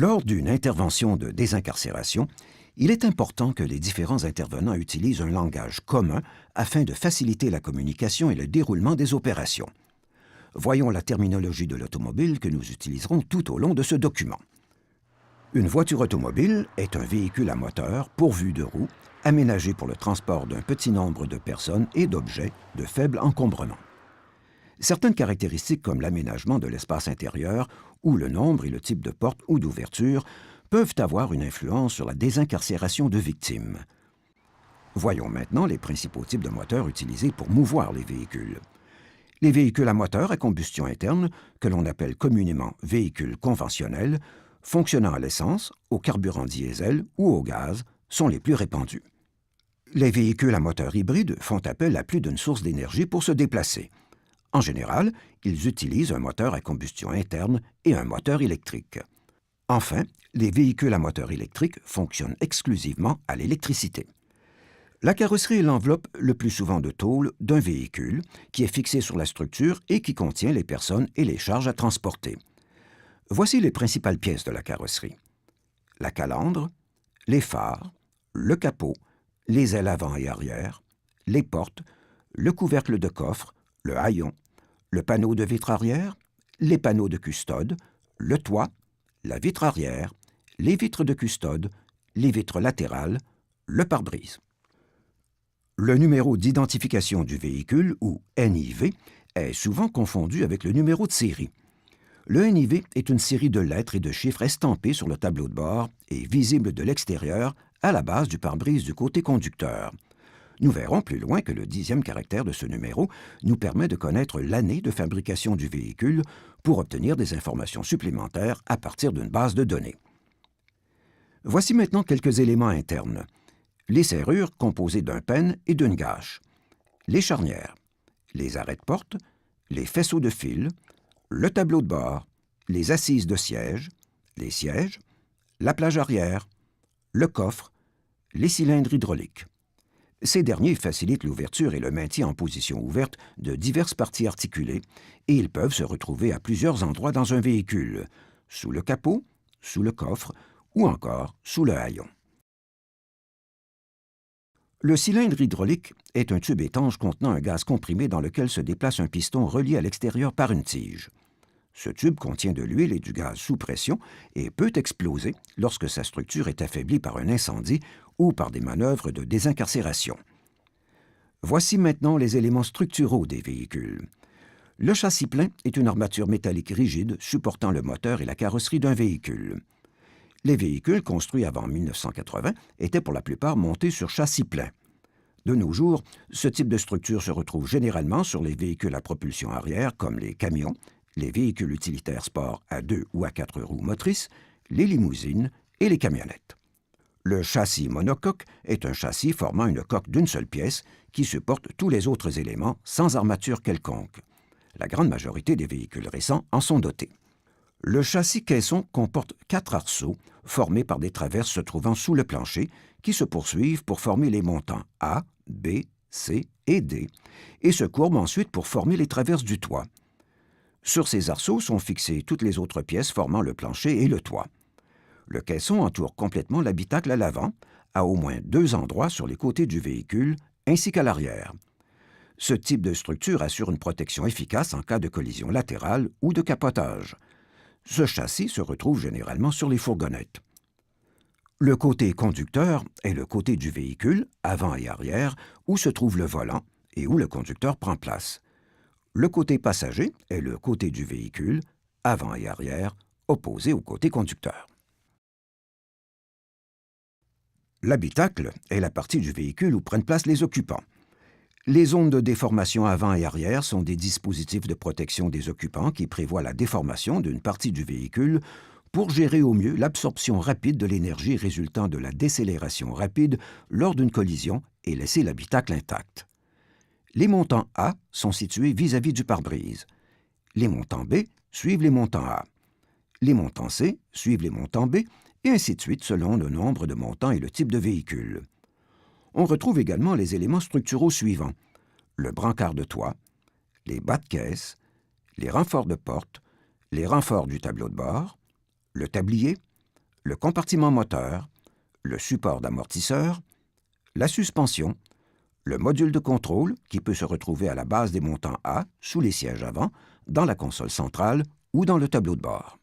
Lors d'une intervention de désincarcération, il est important que les différents intervenants utilisent un langage commun afin de faciliter la communication et le déroulement des opérations. Voyons la terminologie de l'automobile que nous utiliserons tout au long de ce document. Une voiture automobile est un véhicule à moteur pourvu de roues, aménagé pour le transport d'un petit nombre de personnes et d'objets de faible encombrement. Certaines caractéristiques comme l'aménagement de l'espace intérieur ou le nombre et le type de porte ou d'ouverture peuvent avoir une influence sur la désincarcération de victimes. Voyons maintenant les principaux types de moteurs utilisés pour mouvoir les véhicules. Les véhicules à moteur à combustion interne, que l'on appelle communément véhicules conventionnels, fonctionnant à l'essence, au carburant diesel ou au gaz, sont les plus répandus. Les véhicules à moteur hybride font appel à plus d'une source d'énergie pour se déplacer. En général, ils utilisent un moteur à combustion interne et un moteur électrique. Enfin, les véhicules à moteur électrique fonctionnent exclusivement à l'électricité. La carrosserie est l'enveloppe, le plus souvent de tôle, d'un véhicule qui est fixé sur la structure et qui contient les personnes et les charges à transporter. Voici les principales pièces de la carrosserie. La calandre, les phares, le capot, les ailes avant et arrière, les portes, le couvercle de coffre, le haillon, le panneau de vitre arrière, les panneaux de custode, le toit, la vitre arrière, les vitres de custode, les vitres latérales, le pare-brise. Le numéro d'identification du véhicule, ou NIV, est souvent confondu avec le numéro de série. Le NIV est une série de lettres et de chiffres estampés sur le tableau de bord et visibles de l'extérieur à la base du pare-brise du côté conducteur. Nous verrons plus loin que le 10e caractère de ce numéro nous permet de connaître l'année de fabrication du véhicule pour obtenir des informations supplémentaires à partir d'une base de données. Voici maintenant quelques éléments internes. Les serrures composées d'un pêne et d'une gâche, les charnières, les arrêts de porte, les faisceaux de fil, le tableau de bord, les assises de siège, les sièges, la plage arrière, le coffre, les cylindres hydrauliques. Ces derniers facilitent l'ouverture et le maintien en position ouverte de diverses parties articulées et ils peuvent se retrouver à plusieurs endroits dans un véhicule, sous le capot, sous le coffre ou encore sous le haillon. Le cylindre hydraulique est un tube étanche contenant un gaz comprimé dans lequel se déplace un piston relié à l'extérieur par une tige. Ce tube contient de l'huile et du gaz sous pression et peut exploser lorsque sa structure est affaiblie par un incendie ou par des manœuvres de désincarcération. Voici maintenant les éléments structuraux des véhicules. Le châssis plein est une armature métallique rigide supportant le moteur et la carrosserie d'un véhicule. Les véhicules construits avant 1980 étaient pour la plupart montés sur châssis plein. De nos jours, ce type de structure se retrouve généralement sur les véhicules à propulsion arrière comme les camions, les véhicules utilitaires sport à 2 ou à 4 roues motrices, les limousines et les camionnettes. Le châssis monocoque est un châssis formant une coque d'une seule pièce qui supporte tous les autres éléments sans armature quelconque. La grande majorité des véhicules récents en sont dotés. Le châssis caisson comporte 4 arceaux formés par des traverses se trouvant sous le plancher qui se poursuivent pour former les montants A, B, C et D et se courbent ensuite pour former les traverses du toit. Sur ces arceaux sont fixées toutes les autres pièces formant le plancher et le toit. Le caisson entoure complètement l'habitacle à l'avant, à au moins 2 endroits sur les côtés du véhicule, ainsi qu'à l'arrière. Ce type de structure assure une protection efficace en cas de collision latérale ou de capotage. Ce châssis se retrouve généralement sur les fourgonnettes. Le côté conducteur est le côté du véhicule, avant et arrière, où se trouve le volant et où le conducteur prend place. Le côté passager est le côté du véhicule, avant et arrière, opposé au côté conducteur. L'habitacle est la partie du véhicule où prennent place les occupants. Les zones de déformation avant et arrière sont des dispositifs de protection des occupants qui prévoient la déformation d'une partie du véhicule pour gérer au mieux l'absorption rapide de l'énergie résultant de la décélération rapide lors d'une collision et laisser l'habitacle intact. Les montants A sont situés vis-à-vis du pare-brise. Les montants B suivent les montants A. Les montants C suivent les montants B, et ainsi de suite selon le nombre de montants et le type de véhicule. On retrouve également les éléments structuraux suivants: le brancard de toit, les bas de caisse, les renforts de porte, les renforts du tableau de bord, le tablier, le compartiment moteur, le support d'amortisseur, la suspension, le module de contrôle qui peut se retrouver à la base des montants A, sous les sièges avant, dans la console centrale ou dans le tableau de bord.